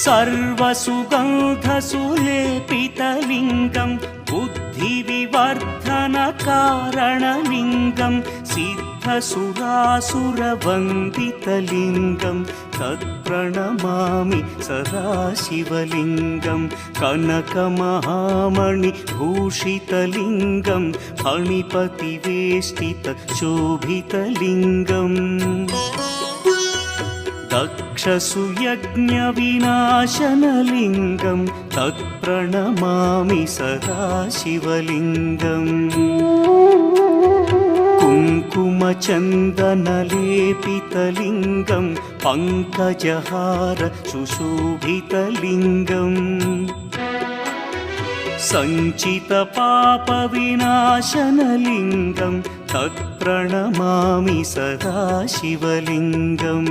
सर्वसुगन्धसुलेपितलिङ्गं बुद्धिविवर्धनकारणलिङ्गं सिद्धसुरासुरवन्दितलिङ्गं तत्प्रणमामि सदाशिवलिङ्गं कनकमहामणिभूषितलिङ्गं फणिपतिवेष्टितशोभितलिङ्गम् दक्षसुयज्ञविनाशनलिङ्गं तत्प्रणमामि सदाशिवलिङ्गम् कुङ्कुमचन्दनलेपितलिङ्गं पङ्कजहार सुशोभितलिङ्गम् सञ्चितपापविनाशनलिङ्गं तत्प्रणमामि सदाशिवलिङ्गम्